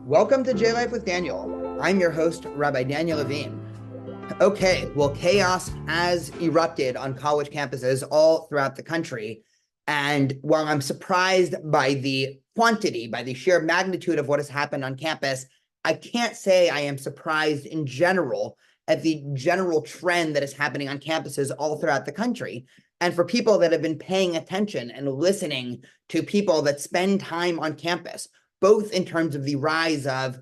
Welcome to J Life with Daniel. I'm your host, Rabbi Daniel Levine. Okay, well, chaos has erupted on college campuses all throughout the country. And while I'm surprised by the quantity, by the sheer magnitude of what has happened on campus, I can't say I am surprised in general at the general trend that is happening on campuses all throughout the country. And for people that have been paying attention and listening to people that spend time on campus, both in terms of the rise of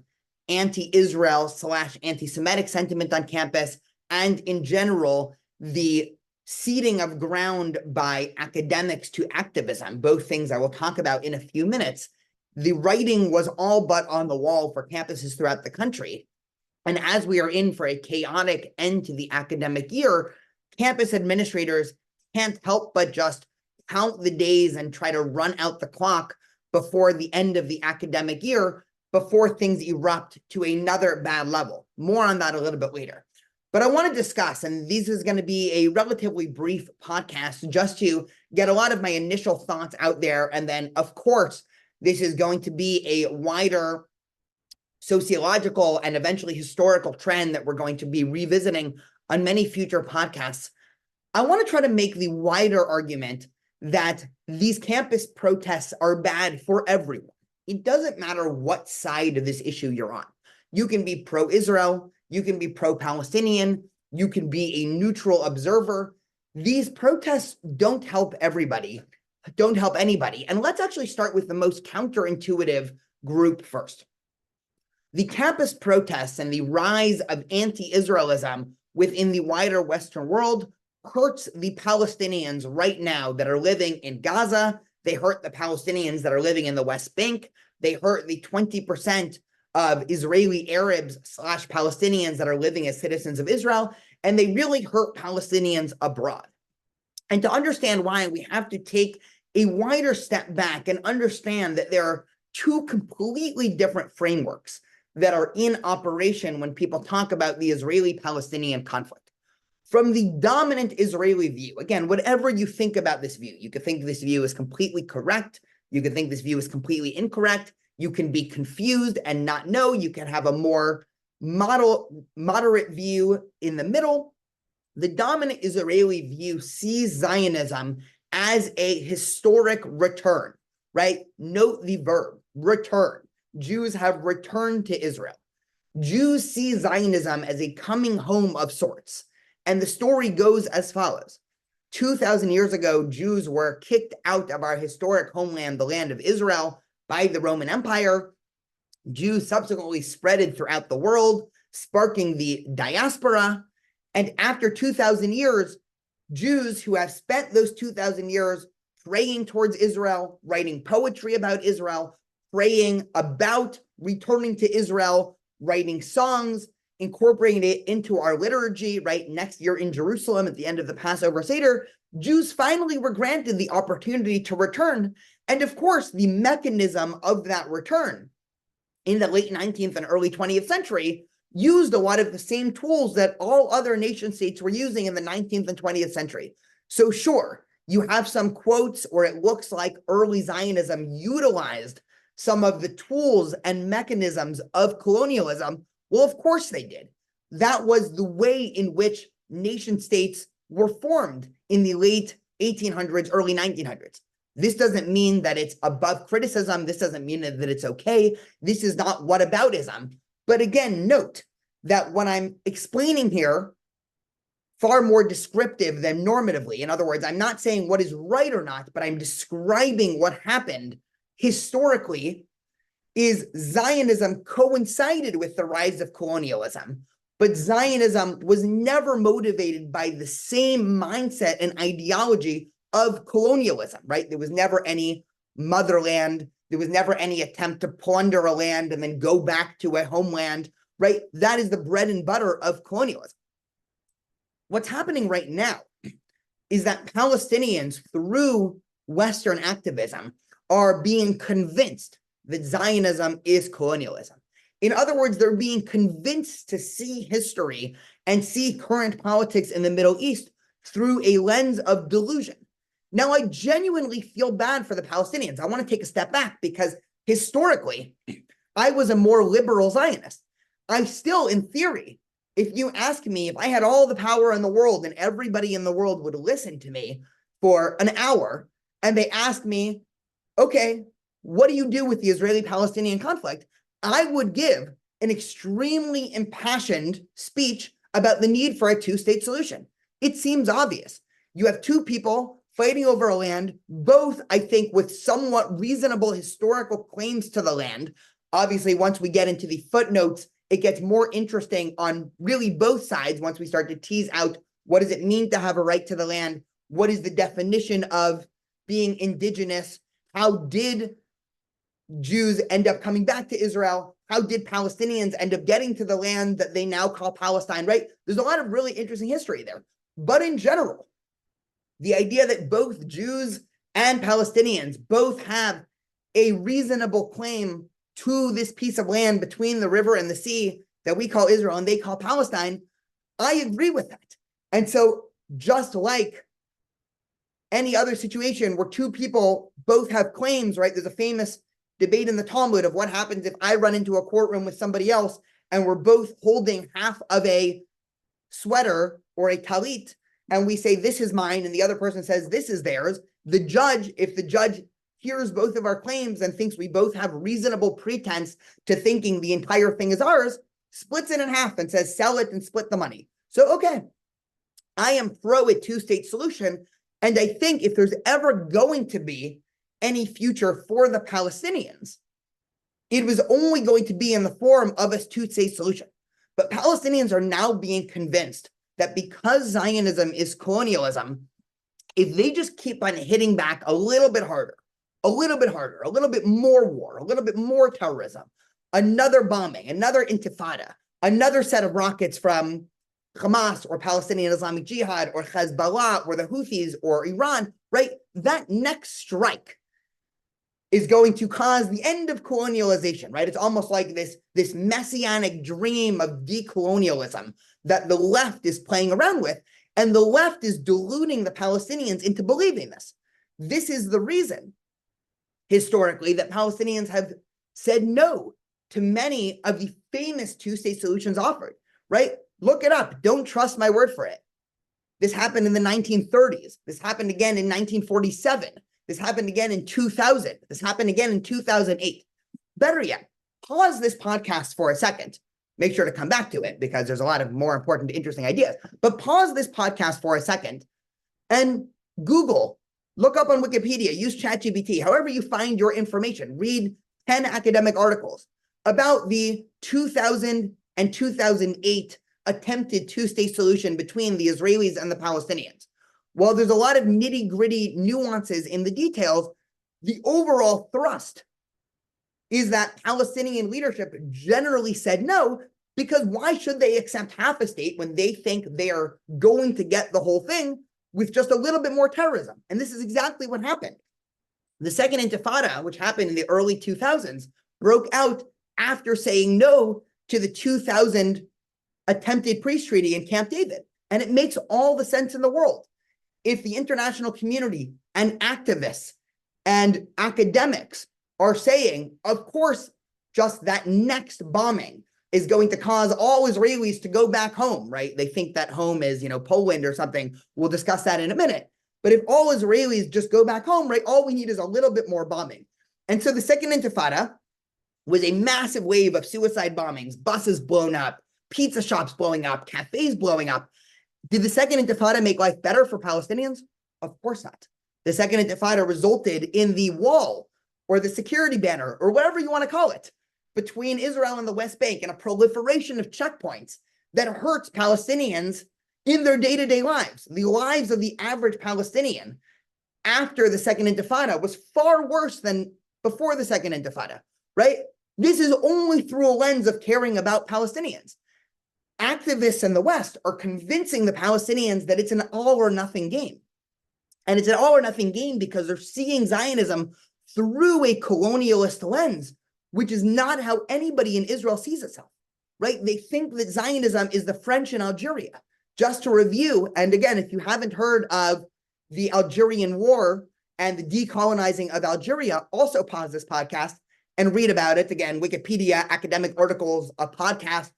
anti-Israel / anti-Semitic sentiment on campus, and in general, the ceding of ground by academics to activism, both things I will talk about in a few minutes. The writing was all but on the wall for campuses throughout the country. And as we are in for a chaotic end to the academic year, campus administrators can't help but just count the days and try to run out the clock before the end of the academic year, before things erupt to another bad level. More on that a little bit later. But I want to discuss, and this is going to be a relatively brief podcast just to get a lot of my initial thoughts out there. And then, of course, this is going to be a wider sociological and eventually historical trend that we're going to be revisiting on many future podcasts. I want to try to make the wider argument that these campus protests are bad for everyone. It doesn't matter what side of this issue you're on. You can be pro-Israel, you can be pro-Palestinian, you can be a neutral observer. These protests don't help everybody, don't help anybody. And let's actually start with the most counterintuitive group first. The campus protests and the rise of anti-Israelism within the wider Western world hurts the Palestinians right now that are living in Gaza. They hurt the Palestinians that are living in the West Bank. They hurt the 20% of Israeli Arabs / Palestinians that are living as citizens of Israel. And they really hurt Palestinians abroad. And to understand why, we have to take a wider step back and understand that there are two completely different frameworks that are in operation when people talk about the Israeli-Palestinian conflict. From the dominant Israeli view, again, whatever you think about this view, you could think this view is completely correct. You could think this view is completely incorrect. You can be confused and not know. You can have a more moderate view in the middle. The dominant Israeli view sees Zionism as a historic return, right? Note the verb, return. Jews have returned to Israel. Jews see Zionism as a coming home of sorts. And the story goes as follows. 2,000 years ago, Jews were kicked out of our historic homeland, the land of Israel, by the Roman Empire. Jews subsequently spread throughout the world, sparking the diaspora. And after 2,000 years, Jews who have spent those 2,000 years praying towards Israel, writing poetry about Israel, praying about returning to Israel, writing songs, incorporating it into our liturgy, right? Next year in Jerusalem at the end of the Passover Seder, Jews finally were granted the opportunity to return. And of course, the mechanism of that return in the late 19th and early 20th century used a lot of the same tools that all other nation states were using in the 19th and 20th century. So sure, you have some quotes, or it looks like early Zionism utilized some of the tools and mechanisms of colonialism. Well, of course they did. That was the way in which nation states were formed in the late 1800s, early 1900s. This doesn't mean that it's above criticism. This doesn't mean that it's okay. This is not whataboutism. But again, note that when I'm explaining here, far more descriptive than normatively. In other words, I'm not saying what is right or not, but I'm describing what happened historically. Is Zionism coincided with the rise of colonialism, but Zionism was never motivated by the same mindset and ideology of colonialism, right? There was never any motherland. There was never any attempt to plunder a land and then go back to a homeland, right? That is the bread and butter of colonialism. What's happening right now is that Palestinians, through Western activism, are being convinced that Zionism is colonialism. In other words, they're being convinced to see history and see current politics in the Middle East through a lens of delusion. Now, I genuinely feel bad for the Palestinians. I want to take a step back because historically, I was a more liberal Zionist. I still, in theory, if you ask me, if I had all the power in the world and everybody in the world would listen to me for an hour, and they asked me, okay, what do you do with the Israeli-Palestinian conflict? I would give an extremely impassioned speech about the need for a two-state solution. It seems obvious. You have two people fighting over a land, both, I think, with somewhat reasonable historical claims to the land. Obviously, once we get into the footnotes, it gets more interesting on really both sides once we start to tease out what does it mean to have a right to the land? What is the definition of being indigenous? How did Jews end up coming back to Israel? How did Palestinians end up getting to the land that they now call Palestine, right? There's a lot of really interesting history there. But in general, the idea that both Jews and Palestinians both have a reasonable claim to this piece of land between the river and the sea that we call Israel and they call Palestine, I agree with that. And so just like any other situation where two people both have claims, right? There's a famous debate in the Talmud of what happens if I run into a courtroom with somebody else and we're both holding half of a sweater or a talit, and we say, this is mine, and the other person says, this is theirs. The judge, if the judge hears both of our claims and thinks we both have reasonable pretense to thinking the entire thing is ours, splits it in half and says, sell it and split the money. So, okay, I am pro a two-state solution. And I think if there's ever going to be any future for the Palestinians, it was only going to be in the form of a two-state solution. But Palestinians are now being convinced that because Zionism is colonialism, if they just keep on hitting back a little bit harder, a little bit more war, a little bit more terrorism, another bombing, another intifada, another set of rockets from Hamas or Palestinian Islamic Jihad or Hezbollah or the Houthis or Iran, right? That next strike is going to cause the end of colonialization, right? It's almost like this messianic dream of decolonialism that the left is playing around with, and the left is deluding the Palestinians into believing this. This is the reason, historically, that Palestinians have said no to many of the famous two-state solutions offered, right? Look it up. Don't trust my word for it. This happened in the 1930s. This happened again in 1947. This happened again in 2000. This happened again in 2008. Better yet, pause this podcast for a second. Make sure to come back to it because there's a lot of more important, interesting ideas. But pause this podcast for a second and Google, look up on Wikipedia, use ChatGPT, however you find your information. Read 10 academic articles about the 2000 and 2008 attempted two-state solution between the Israelis and the Palestinians. While there's a lot of nitty-gritty nuances in the details, the overall thrust is that Palestinian leadership generally said no, because why should they accept half a state when they think they are going to get the whole thing with just a little bit more terrorism? And this is exactly what happened. The Second Intifada, which happened in the early 2000s, broke out after saying no to the 2000 attempted peace treaty in Camp David. And it makes all the sense in the world. If the international community and activists and academics are saying, of course, just that next bombing is going to cause all Israelis to go back home, right? They think that home is, Poland or something. We'll discuss that in a minute. But if all Israelis just go back home, right, all we need is a little bit more bombing. And so the Second Intifada was a massive wave of suicide bombings, buses blown up, pizza shops blowing up, cafes blowing up. Did the Second Intifada make life better for Palestinians? Of course not. The Second Intifada resulted in the wall or the security banner or whatever you want to call it between Israel and the West Bank and a proliferation of checkpoints that hurts Palestinians in their day-to-day lives. The lives of the average Palestinian after the Second Intifada was far worse than before the Second Intifada, right? This is only through a lens of caring about Palestinians. Activists in the West are convincing the Palestinians that it's an all or nothing game. And it's an all or nothing game because they're seeing Zionism through a colonialist lens, which is not how anybody in Israel sees itself, right? They think that Zionism is the French in Algeria. Just to review, and again, if you haven't heard of the Algerian War and the decolonizing of Algeria, also pause this podcast and read about it. Again, Wikipedia, academic articles, a podcast,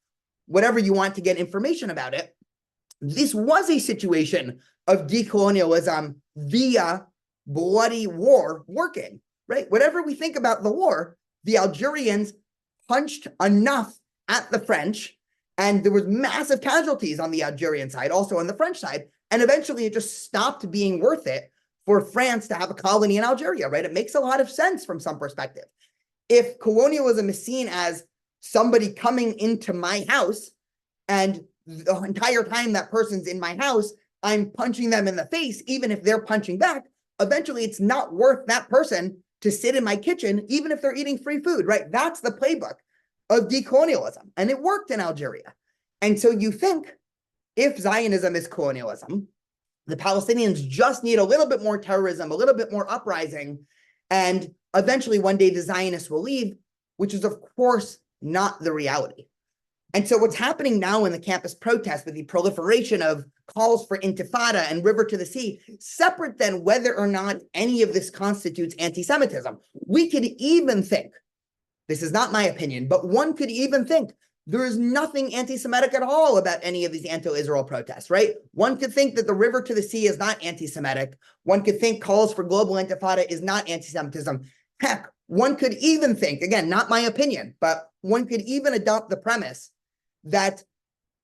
whatever you want to get information about it. This was a situation of decolonialism via bloody war working, right? Whatever we think about the war, the Algerians punched enough at the French, and there was massive casualties on the Algerian side, also on the French side, and eventually it just stopped being worth it for France to have a colony in Algeria, right? It makes a lot of sense from some perspective. If colonialism is seen as somebody coming into my house, and the entire time that person's in my house, I'm punching them in the face, even if they're punching back, eventually it's not worth that person to sit in my kitchen, even if they're eating free food, right? That's the playbook of decolonialism, and it worked in Algeria. And so you think, if Zionism is colonialism, the Palestinians just need a little bit more terrorism, a little bit more uprising, and eventually one day the Zionists will leave, which is of course not the reality. And so what's happening now in the campus protests with the proliferation of calls for intifada and river to the sea, separate than whether or not any of this constitutes anti-Semitism, we could even think, this is not my opinion, but one could even think there is nothing anti-Semitic at all about any of these anti-Israel protests, right? One could think that the river to the sea is not anti-Semitic. One could think calls for global intifada is not anti-Semitism. Heck, one could even think, again, not my opinion, but one could even adopt the premise that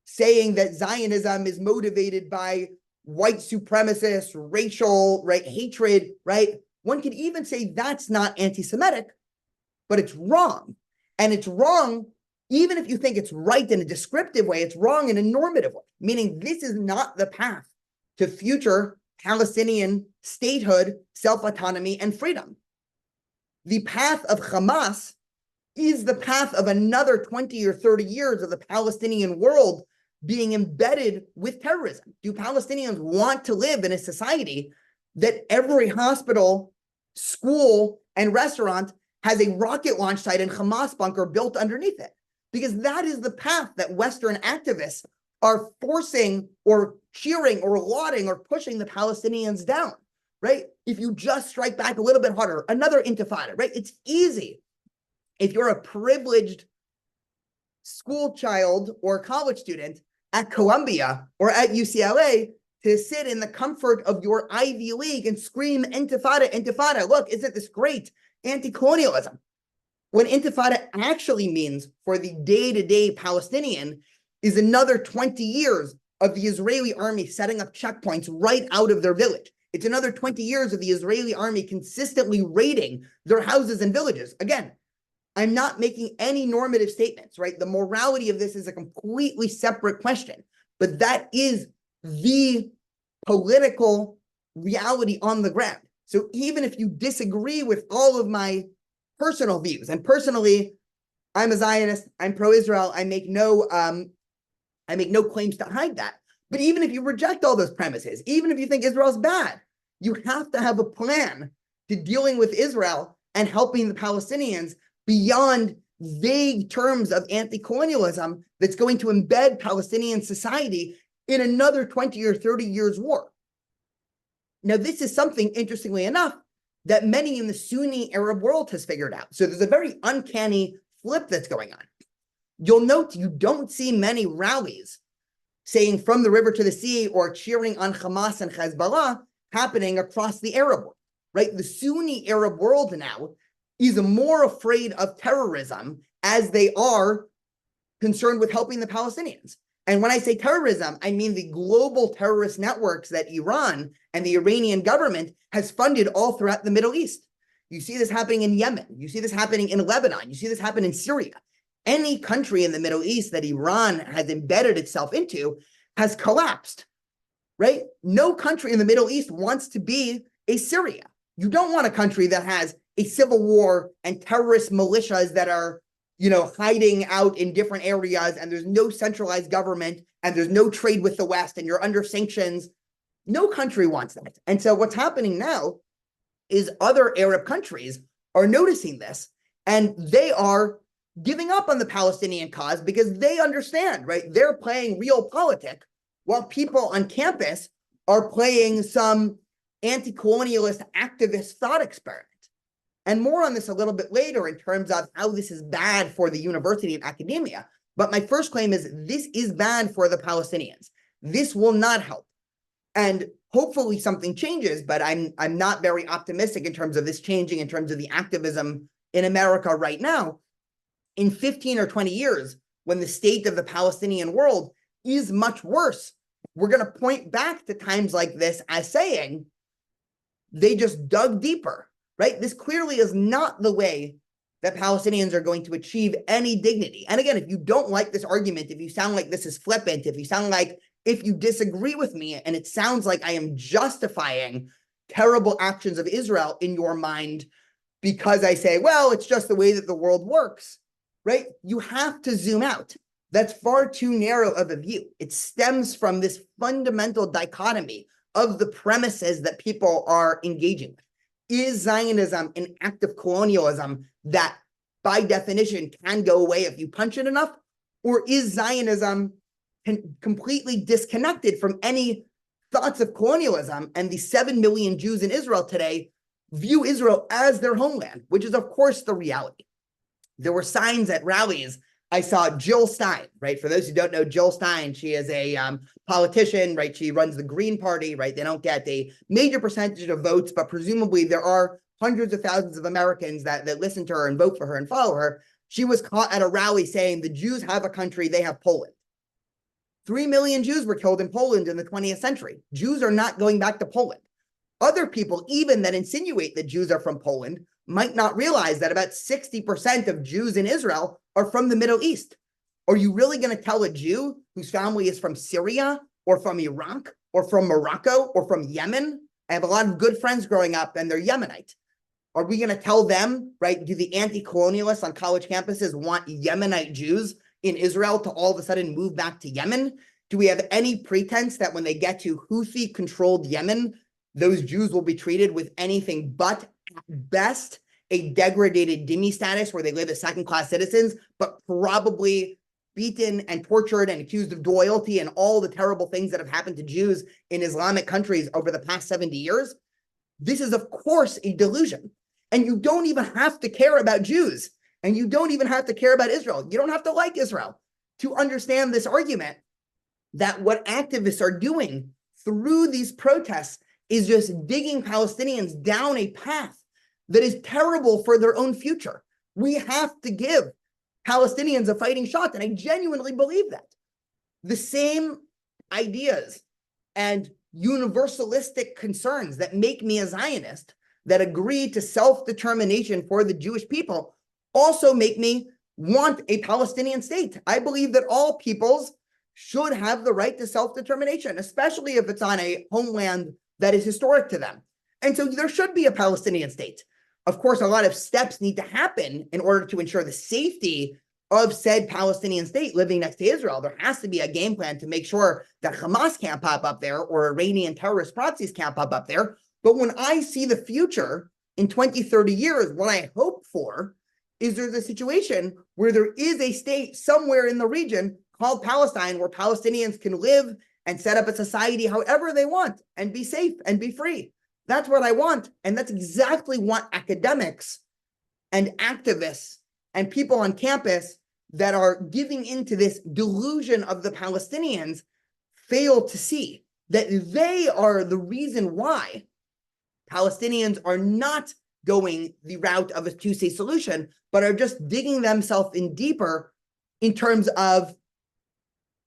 saying that Zionism is motivated by white supremacist, racial, right, hatred, right? One could even say that's not anti-Semitic, but it's wrong. And it's wrong, even if you think it's right in a descriptive way, it's wrong in a normative way, meaning this is not the path to future Palestinian statehood, self-autonomy, and freedom. The path of Hamas is the path of another 20 or 30 years of the Palestinian world being embedded with terrorism. Do Palestinians want to live in a society that every hospital, school, and restaurant has a rocket launch site and Hamas bunker built underneath it? Because that is the path that Western activists are forcing or cheering or lauding or pushing the Palestinians down, right? If you just strike back a little bit harder, another intifada, right? It's easy. If you're a privileged school child or college student at Columbia or at UCLA to sit in the comfort of your Ivy League and scream intifada, intifada, look, isn't this great? Anti-colonialism. What intifada actually means for the day-to-day Palestinian is another 20 years of the Israeli army setting up checkpoints right out of their village. It's another 20 years of the Israeli army consistently raiding their houses and villages. Again, I'm not making any normative statements, right? The morality of this is a completely separate question, but that is the political reality on the ground. So even if you disagree with all of my personal views, and personally, I'm a Zionist, I'm pro-Israel, I make no claims to hide that. But even if you reject all those premises, even if you think Israel's bad, you have to have a plan to dealing with Israel and helping the Palestinians beyond vague terms of anti-colonialism that's going to embed Palestinian society in another 20 or 30 years war. Now, this is something, interestingly enough, that many in the Sunni Arab world has figured out. So there's a very uncanny flip that's going on. You'll note you don't see many rallies saying from the river to the sea or cheering on Hamas and Hezbollah happening across the Arab world, right? The Sunni Arab world now is more afraid of terrorism as they are concerned with helping the Palestinians. And when I say terrorism, I mean the global terrorist networks that Iran and the Iranian government has funded all throughout the Middle East. You see this happening in Yemen. You see this happening in Lebanon. You see this happen in Syria. Any country in the Middle East that Iran has embedded itself into has collapsed, right? No country in the Middle East wants to be a Syria. You don't want a country that has a civil war and terrorist militias that are, hiding out in different areas, and there's no centralized government, and there's no trade with the West, and you're under sanctions. No country wants that. And so what's happening now is other Arab countries are noticing this, and they are giving up on the Palestinian cause because they understand, right? They're playing real politics while people on campus are playing some anti-colonialist activist thought experiment. and more on this a little bit later in terms of how this is bad for the university and academia. But my first claim is this is bad for the Palestinians. This will not help. And hopefully something changes, but I'm not very optimistic in terms of this changing, in terms of the activism in America right now. In 15 or 20 years, when the state of the Palestinian world is much worse, we're going to point back to times like this as saying they just dug deeper, right? This clearly is not the way that Palestinians are going to achieve any dignity. And again, if you don't like this argument, if you sound like this is flippant, if you disagree with me and it sounds like I am justifying terrible actions of Israel in your mind because I say, well, it's just the way that the world works, right? You have to zoom out. That's far too narrow of a view. It stems from this fundamental dichotomy of the premises that people are engaging with. Is Zionism an act of colonialism that by definition can go away if you punch it enough? Or is Zionism completely disconnected from any thoughts of colonialism, and the 7 million Jews in Israel today view Israel as their homeland, which is of course the reality. There were signs at rallies. I saw Jill Stein, right? For those who don't know Jill Stein, she is a politician, right? She runs the Green Party, right? They don't get a major percentage of votes, but presumably there are hundreds of thousands of Americans that listen to her and vote for her and follow her. She was caught at a rally saying the Jews have a country, they have Poland. 3 million Jews were killed in Poland in the 20th century. Jews are not going back to Poland. Other people, even that insinuate that Jews are from Poland, might not realize that about 60% of Jews in Israel are from the Middle East. Are you really going to tell a Jew whose family is from Syria or from Iraq or from Morocco or from Yemen? I have a lot of good friends growing up and they're Yemenite. Are we going to tell them, right? Do the anti-colonialists on college campuses want Yemenite Jews in Israel to all of a sudden move back to Yemen? Do we have any pretense that when they get to Houthi-controlled Yemen, those Jews will be treated with anything but, at best, a degraded dhimmi status where they live as second-class citizens, but probably beaten and tortured and accused of loyalty and all the terrible things that have happened to Jews in Islamic countries over the past 70 years? This is, of course, a delusion. And you don't even have to care about Jews. And you don't even have to care about Israel. You don't have to like Israel to understand this argument that what activists are doing through these protests is just digging Palestinians down a path that is terrible for their own future. We have to give Palestinians a fighting shot, and I genuinely believe that. The same ideas and universalistic concerns that make me a Zionist, that agree to self-determination for the Jewish people, also make me want a Palestinian state. I believe that all peoples should have the right to self-determination, especially if it's on a homeland that is historic to them. And so there should be a Palestinian state. Of course, a lot of steps need to happen in order to ensure the safety of said Palestinian state living next to Israel. There has to be a game plan to make sure that Hamas can't pop up there or Iranian terrorist proxies can't pop up there. But when I see the future in 20, 30 years, what I hope for is there's a situation where there is a state somewhere in the region called Palestine where Palestinians can live and set up a society however they want and be safe and be free. That's what I want. And that's exactly what academics and activists and people on campus that are giving into this delusion of the Palestinians fail to see, that they are the reason why Palestinians are not going the route of a two-state solution, but are just digging themselves in deeper in terms of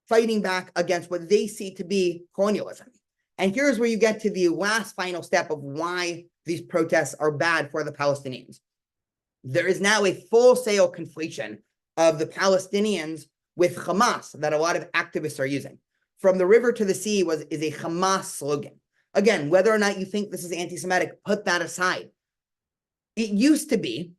fighting back against what they see to be colonialism. And here's where you get to the last final step of why these protests are bad for the Palestinians. There is now a full-scale conflation of the Palestinians with Hamas that a lot of activists are using. From the river to the sea is a Hamas slogan. Again, whether or not you think this is anti-Semitic, put that aside. It used to be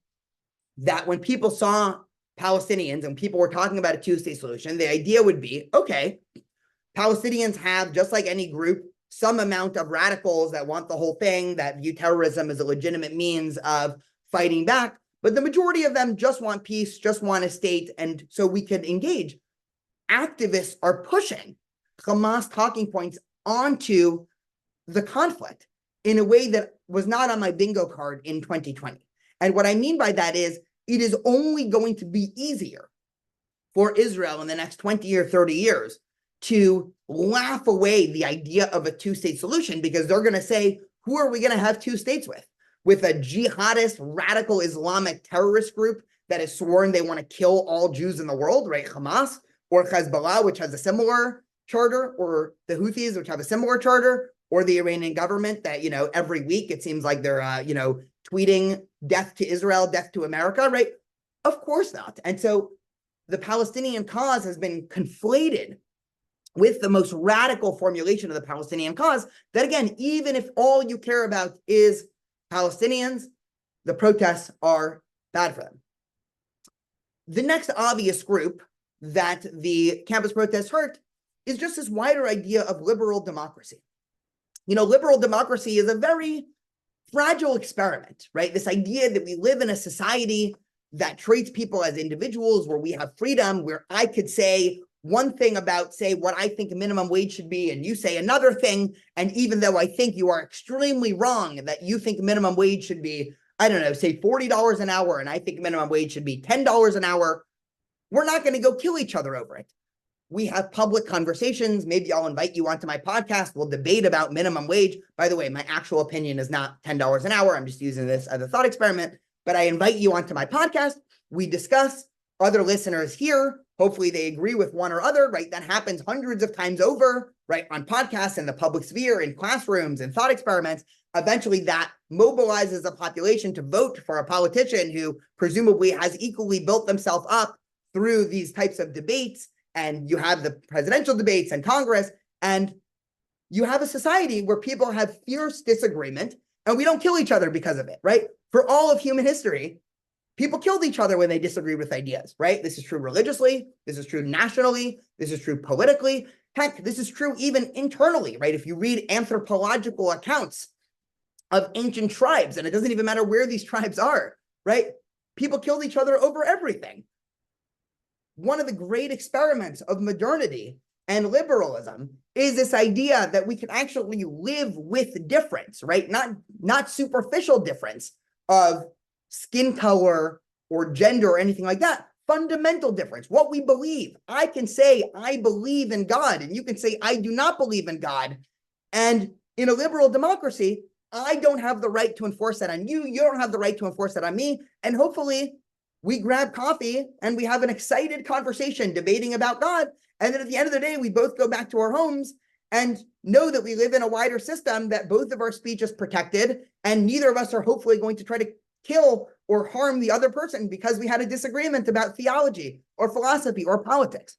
that when people saw Palestinians and people were talking about a two-state solution, the idea would be, okay, Palestinians have, just like any group, some amount of radicals that want the whole thing, that view terrorism as a legitimate means of fighting back, but the majority of them just want peace, just want a state, and so we can engage. Activists are pushing Hamas talking points onto the conflict in a way that was not on my bingo card in 2020. And what I mean by that is it is only going to be easier for Israel in the next 20 or 30 years to laugh away the idea of a two-state solution, because they're going to say, who are we going to have two states with? With a jihadist, radical Islamic terrorist group that has sworn they want to kill all Jews in the world, right? Hamas, or Hezbollah, which has a similar charter, or the Houthis, which have a similar charter, or the Iranian government that, every week it seems like they're, tweeting death to Israel, death to America, right? Of course not. And so the Palestinian cause has been conflated with the most radical formulation of the Palestinian cause, that again, even if all you care about is Palestinians, the protests are bad for them. The next obvious group that the campus protests hurt is just this wider idea of liberal democracy. Liberal democracy is a very fragile experiment, right? This idea that we live in a society that treats people as individuals, where we have freedom, where I could say one thing about, say, what I think a minimum wage should be, and you say another thing, and even though I think you are extremely wrong, that you think minimum wage should be, I don't know, say $40 an hour, and I think minimum wage should be $10 an hour, we're not going to go kill each other over it. We have public conversations. Maybe I'll invite you onto my podcast. We'll debate about minimum wage. By the way, my actual opinion is not $10 an hour. I'm just using this as a thought experiment, but I invite you onto my podcast. We discuss. Other listeners here, hopefully they agree with one or other, right? That happens hundreds of times over, right? On podcasts, in the public sphere, in classrooms, and thought experiments. Eventually that mobilizes a population to vote for a politician who presumably has equally built themselves up through these types of debates. And you have the presidential debates and Congress, and you have a society where people have fierce disagreement, and we don't kill each other because of it, right? For all of human history, people killed each other when they disagreed with ideas, right? This is true religiously. This is true nationally. This is true politically. Heck, this is true even internally, right? If you read anthropological accounts of ancient tribes, and it doesn't even matter where these tribes are, right? People killed each other over everything. One of the great experiments of modernity and liberalism is this idea that we can actually live with difference, right? Not superficial difference of skin color or gender or anything like that. Fundamental difference, what we believe. I can say I believe in God, and you can say I do not believe in God. And in a liberal democracy, I don't have the right to enforce that on you. You don't have the right to enforce that on me. And hopefully we grab coffee and we have an excited conversation debating about God. And then at the end of the day, we both go back to our homes and know that we live in a wider system, that both of our speech is protected, and neither of us are hopefully going to try to kill or harm the other person because we had a disagreement about theology or philosophy or politics.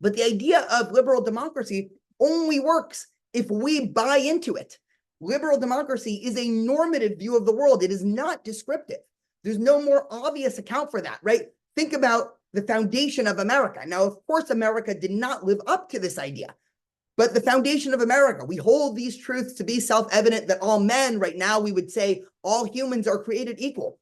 But the idea of liberal democracy only works if we buy into it. Liberal democracy is a normative view of the world. It is not descriptive. There's no more obvious account for that, right? Think about the foundation of America. Now, of course, America did not live up to this idea, but the foundation of America, we hold these truths to be self-evident, that all men, right now, we would say all humans are created equal.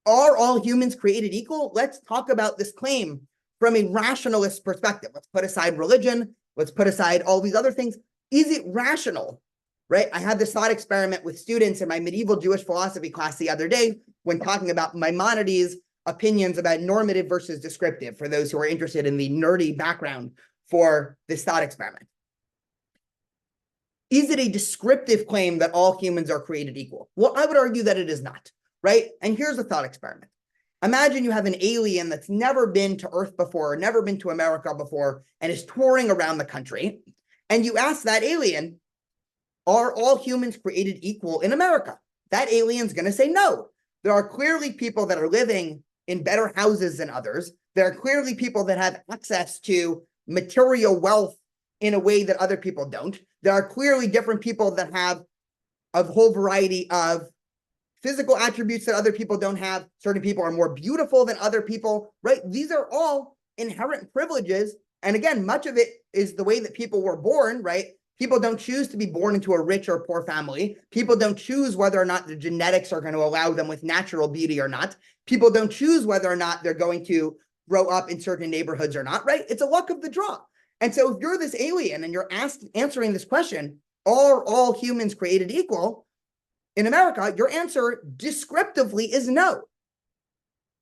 Are all humans created equal? Let's talk about this claim from a rationalist perspective. Let's put aside religion. Let's put aside all these other things. Is it rational, right? I had this thought experiment with students in my medieval Jewish philosophy class the other day when talking about Maimonides' opinions about normative versus descriptive, for those who are interested in the nerdy background for this thought experiment. Is it a descriptive claim that all humans are created equal? Well, I would argue that it is not, right? And here's a thought experiment. Imagine you have an alien that's never been to Earth before, never been to America before, and is touring around the country. And you ask that alien, are all humans created equal in America? That alien's going to say no. There are clearly people that are living in better houses than others. There are clearly people that have access to material wealth in a way that other people don't. There are clearly different people that have a whole variety of physical attributes that other people don't have. Certain people are more beautiful than other people, right? These are all inherent privileges. And again, much of it is the way that people were born, right? People don't choose to be born into a rich or poor family. People don't choose whether or not the genetics are going to allow them with natural beauty or not. People don't choose whether or not they're going to grow up in certain neighborhoods or not, right? It's a luck of the draw. And so if you're this alien and you're answering this question, are all humans created equal? in America, your answer descriptively is no.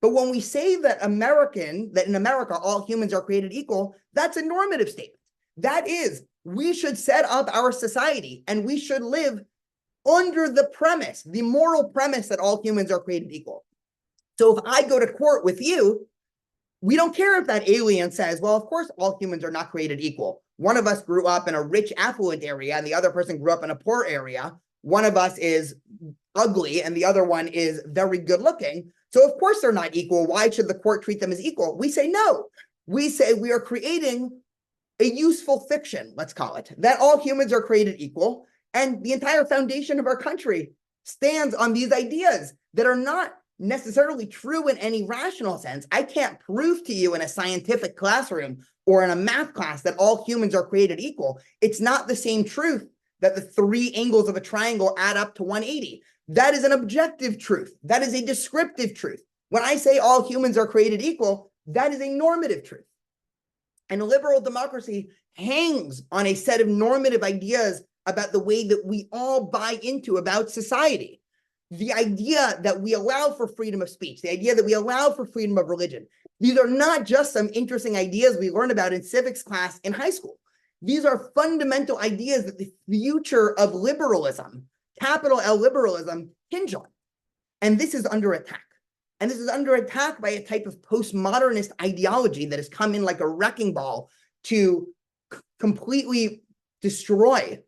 But when we say that in America, all humans are created equal, that's a normative statement. That is, we should set up our society and we should live under the premise, the moral premise that all humans are created equal. So if I go to court with you, we don't care if that alien says, well, of course, all humans are not created equal. One of us grew up in a rich, affluent area, and the other person grew up in a poor area. One of us is ugly, and the other one is very good looking. So of course they're not equal. Why should the court treat them as equal? We say no. We say we are creating a useful fiction, let's call it, that all humans are created equal. And the entire foundation of our country stands on these ideas that are not necessarily true in any rational sense. I can't prove to you in a scientific classroom or in a math class that all humans are created equal. It's not the same truth that the three angles of a triangle add up to 180. That is an objective truth. That is a descriptive truth. When I say all humans are created equal, that is a normative truth. And liberal democracy hangs on a set of normative ideas about the way that we all buy into about society. The idea that we allow for freedom of speech, the idea that we allow for freedom of religion. These are not just some interesting ideas we learn about in civics class in high school. These are fundamental ideas that the future of liberalism, capital L liberalism, hinge on. And this is under attack. And this is under attack by a type of postmodernist ideology that has come in like a wrecking ball to completely destroy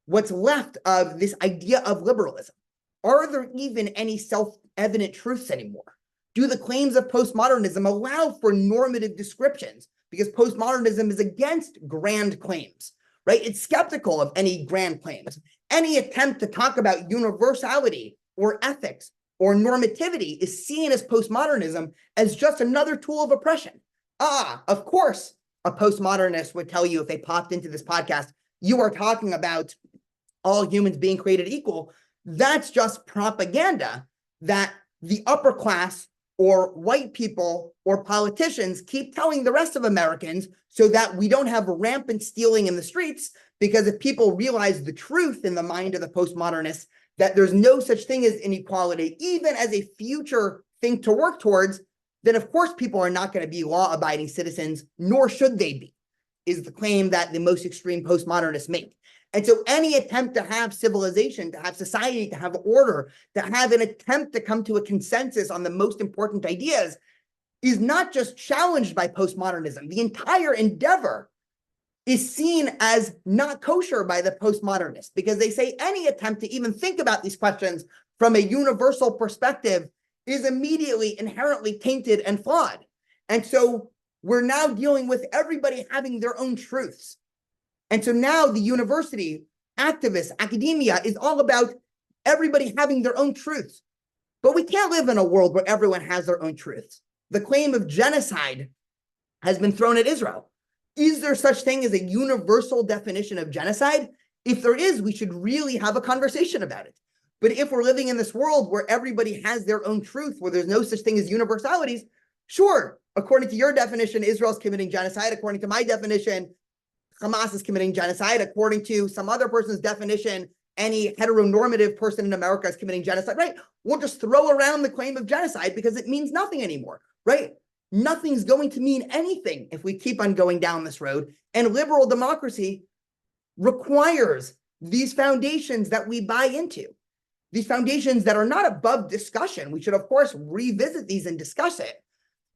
what's left of this idea of liberalism. Are there even any self-evident truths anymore? Do the claims of postmodernism allow for normative descriptions? Because postmodernism is against grand claims, right? It's skeptical of any grand claims. Any attempt to talk about universality or ethics or normativity is seen as postmodernism as just another tool of oppression. Of course, a postmodernist would tell you if they popped into this podcast, you are talking about all humans being created equal. That's just propaganda that the upper class or white people or politicians keep telling the rest of Americans so that we don't have rampant stealing in the streets. Because if people realize the truth in the mind of the postmodernists, that there's no such thing as inequality, even as a future thing to work towards, then of course people are not going to be law-abiding citizens, nor should they be, is the claim that the most extreme postmodernists make. And so any attempt to have civilization, to have society, to have order, to have an attempt to come to a consensus on the most important ideas is not just challenged by postmodernism. The entire endeavor is seen as not kosher by the postmodernists because they say any attempt to even think about these questions from a universal perspective is immediately inherently tainted and flawed. And so we're now dealing with everybody having their own truths. And so now the university, activists, academia is all about everybody having their own truths. But we can't live in a world where everyone has their own truths. The claim of genocide has been thrown at Israel. Is there such thing as a universal definition of genocide? If there is, we should really have a conversation about it. But if we're living in this world where everybody has their own truth, where there's no such thing as universalities, sure, according to your definition, Israel's committing genocide. According to my definition, Hamas is committing genocide. According to some other person's definition, any heteronormative person in America is committing genocide, right? We'll just throw around the claim of genocide because it means nothing anymore, right? Nothing's going to mean anything if we keep on going down this road. And liberal democracy requires these foundations that we buy into, these foundations that are not above discussion. We should, of course, revisit these and discuss it.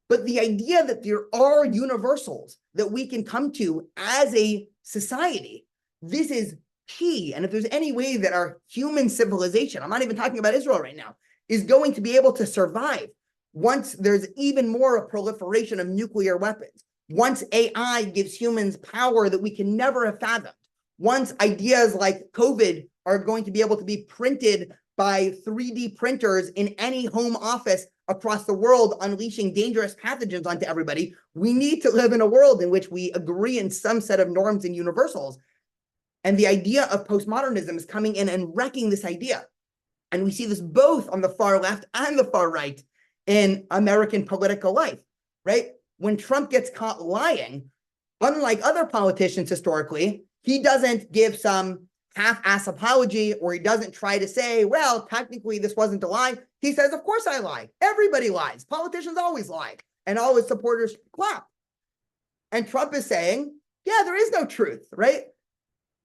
But the idea that there are universals that we can come to as a society, this is key. And if there's any way that our human civilization, I'm not even talking about Israel right now, is going to be able to survive once there's even more a proliferation of nuclear weapons, once AI gives humans power that we can never have fathomed, once ideas like COVID are going to be able to be printed by 3D printers in any home office across the world, unleashing dangerous pathogens onto everybody, we need to live in a world in which we agree in some set of norms and universals. And the idea of postmodernism is coming in and wrecking this idea. And we see this both on the far left and the far right in American political life, right? When Trump gets caught lying, unlike other politicians historically, he doesn't give some half-ass apology, or he doesn't try to say, well, technically this wasn't a lie. He says, of course I lie. Everybody lies. Politicians always lie. And all his supporters clap. And Trump is saying, yeah, there is no truth, right?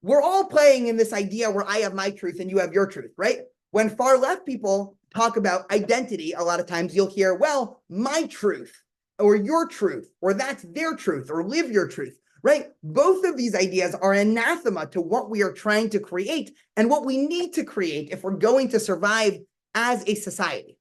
We're all playing in this idea where I have my truth and you have your truth, right? When far left people talk about identity, a lot of times you'll hear, well, my truth, or your truth, or that's their truth, or live your truth. Right? Both of these ideas are anathema to what we are trying to create and what we need to create if we're going to survive as a society.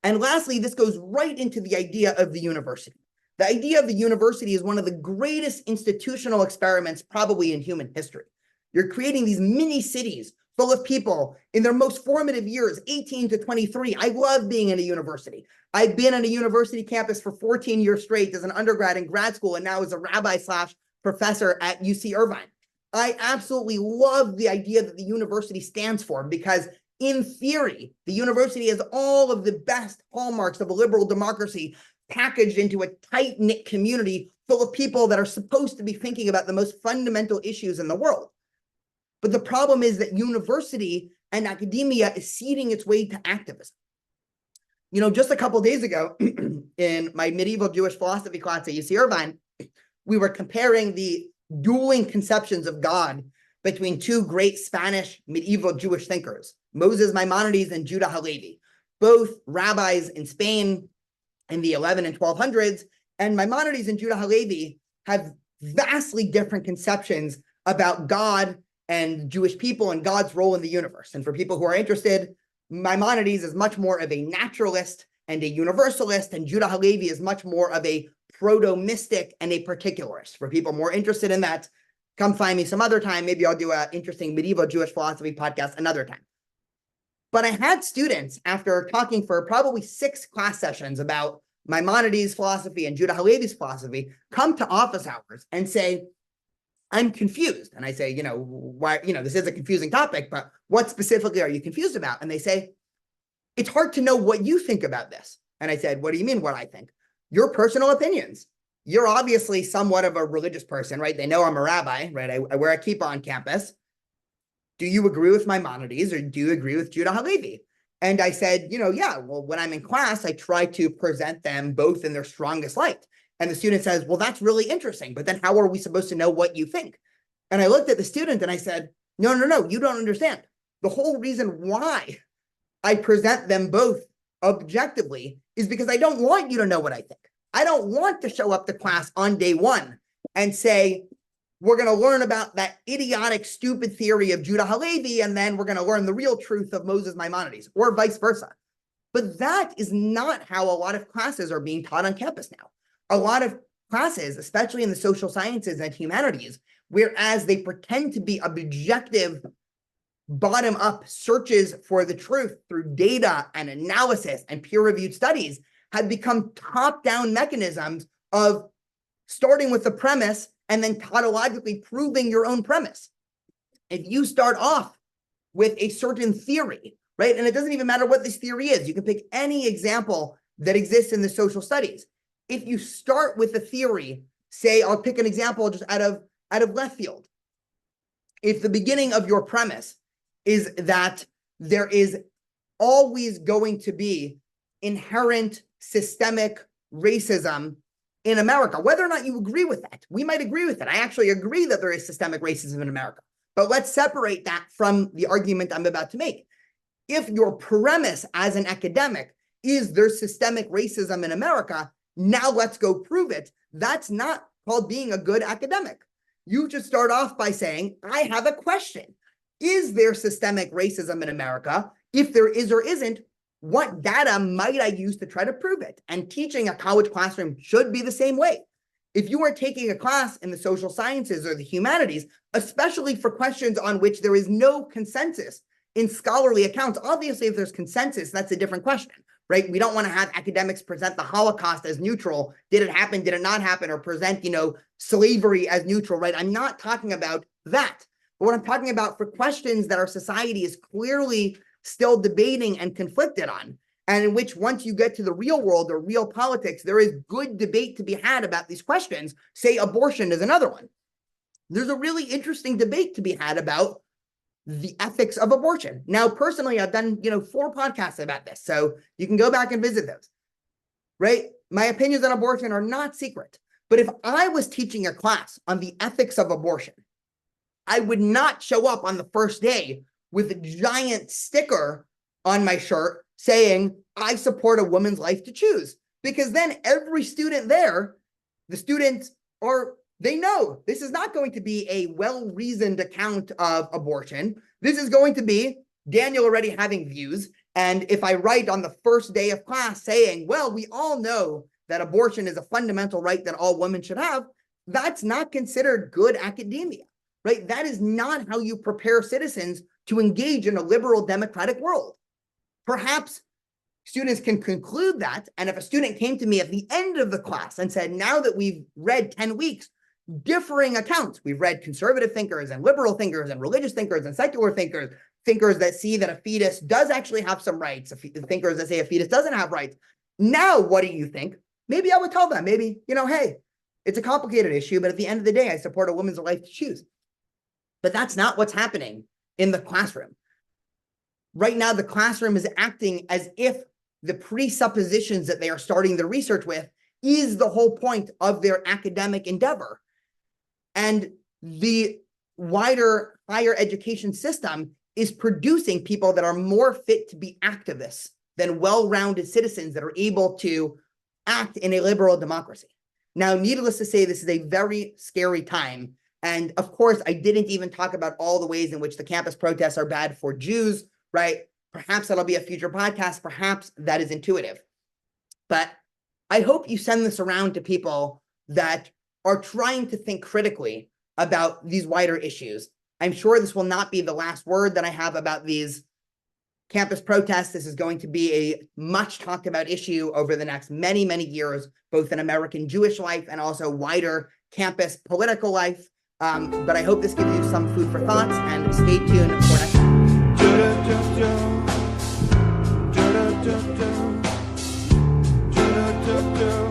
And lastly, this goes right into the idea of the university. The idea of the university is one of the greatest institutional experiments probably in human history. You're creating these mini cities full of people in their most formative years, 18 to 23. I love being in a university. I've been on a university campus for 14 years straight as an undergrad and grad school, and now as a rabbi/professor at UC Irvine. I absolutely love the idea that the university stands for, because in theory, the university has all of the best hallmarks of a liberal democracy packaged into a tight-knit community full of people that are supposed to be thinking about the most fundamental issues in the world. But the problem is that university and academia is ceding its way to activism. You know, just a couple of days ago, in my medieval Jewish philosophy class at UC Irvine, we were comparing the dueling conceptions of God between two great Spanish medieval Jewish thinkers, Moses Maimonides and Judah Halevi, both rabbis in Spain in the 11 and 1200s. And Maimonides and Judah Halevi have vastly different conceptions about God and Jewish people and God's role in the universe. And for people who are interested, Maimonides is much more of a naturalist and a universalist, and Judah Halevi is much more of a proto-mystic and a particularist. For people more interested in that, come find me some other time. Maybe I'll do an interesting medieval Jewish philosophy podcast another time. But I had students, after talking for probably 6 class sessions about Maimonides' philosophy and Judah Halevi's philosophy, come to office hours and say, I'm confused. And I say, why, this is a confusing topic, but what specifically are you confused about? And they say, it's hard to know what you think about this. And I said, what do you mean what I think? Your personal opinions. You're obviously somewhat of a religious person, right? They know I'm a rabbi, right? I wear a kippah on campus. Do you agree with Maimonides or do you agree with Judah Halevi? And I said, yeah, well, when I'm in class, I try to present them both in their strongest light. And the student says, well, that's really interesting, but then how are we supposed to know what you think? And I looked at the student and I said, no, you don't understand. The whole reason why I present them both objectively is because I don't want you to know what I think. I don't want to show up to class on day one and say, we're going to learn about that idiotic, stupid theory of Judah Halevi, and then we're going to learn the real truth of Moses Maimonides, or vice versa. But that is not how a lot of classes are being taught on campus now. A lot of classes, especially in the social sciences and humanities, whereas they pretend to be objective, bottom-up searches for the truth through data and analysis and peer-reviewed studies, have become top-down mechanisms of starting with the premise and then tautologically proving your own premise. If you start off with a certain theory, right, and it doesn't even matter what this theory is, you can pick any example that exists in the social studies. If you start with a theory, say, I'll pick an example just out of left field. If the beginning of your premise is that there is always going to be inherent systemic racism in America, whether or not you agree with that, we might agree with it. I actually agree that there is systemic racism in America, but let's separate that from the argument I'm about to make. If your premise as an academic is there's systemic racism in America, now let's go prove it. That's not called being a good academic. You just start off by saying, I have a question. Is there systemic racism in America? If there is or isn't, what data might I use to try to prove it? And teaching a college classroom should be the same way. If you are taking a class in the social sciences or the humanities, especially for questions on which there is no consensus in scholarly accounts, obviously if there's consensus, that's a different question, right? We don't want to have academics present the Holocaust as neutral. Did it happen? Did it not happen? Or present, slavery as neutral, right? I'm not talking about that. But what I'm talking about for questions that our society is clearly still debating and conflicted on, and in which once you get to the real world or real politics, there is good debate to be had about these questions. Say abortion is another one. there's a really interesting debate to be had about the ethics of abortion. Now, personally, I've done, 4 podcasts about this, so you can go back and visit those, right? My opinions on abortion are not secret, but if I was teaching a class on the ethics of abortion, I would not show up on the first day with a giant sticker on my shirt saying, I support a woman's life to choose, because then every student there, the students they know this is not going to be a well-reasoned account of abortion. This is going to be Daniel already having views. And if I write on the first day of class saying, well, we all know that abortion is a fundamental right that all women should have, that's not considered good academia, right? That is not how you prepare citizens to engage in a liberal democratic world. Perhaps students can conclude that. And if a student came to me at the end of the class and said, now that we've read 10 weeks, differing accounts, we've read conservative thinkers and liberal thinkers and religious thinkers and secular thinkers, thinkers that see that a fetus does actually have some rights, thinkers that say a fetus doesn't have rights. Now, what do you think? Maybe I would tell them, maybe, hey, it's a complicated issue, but at the end of the day, I support a woman's life to choose. But that's not what's happening in the classroom. Right now, the classroom is acting as if the presuppositions that they are starting the research with is the whole point of their academic endeavor. And the wider higher education system is producing people that are more fit to be activists than well-rounded citizens that are able to act in a liberal democracy. Now, needless to say, this is a very scary time. And of course, I didn't even talk about all the ways in which the campus protests are bad for Jews, right? Perhaps that'll be a future podcast. Perhaps that is intuitive. But I hope you send this around to people that are trying to think critically about these wider issues. I'm sure this will not be the last word that I have about these campus protests. This is going to be a much talked about issue over the next many, many years, both in American Jewish life and also wider campus political life. But I hope this gives you some food for thoughts, and stay tuned for next time.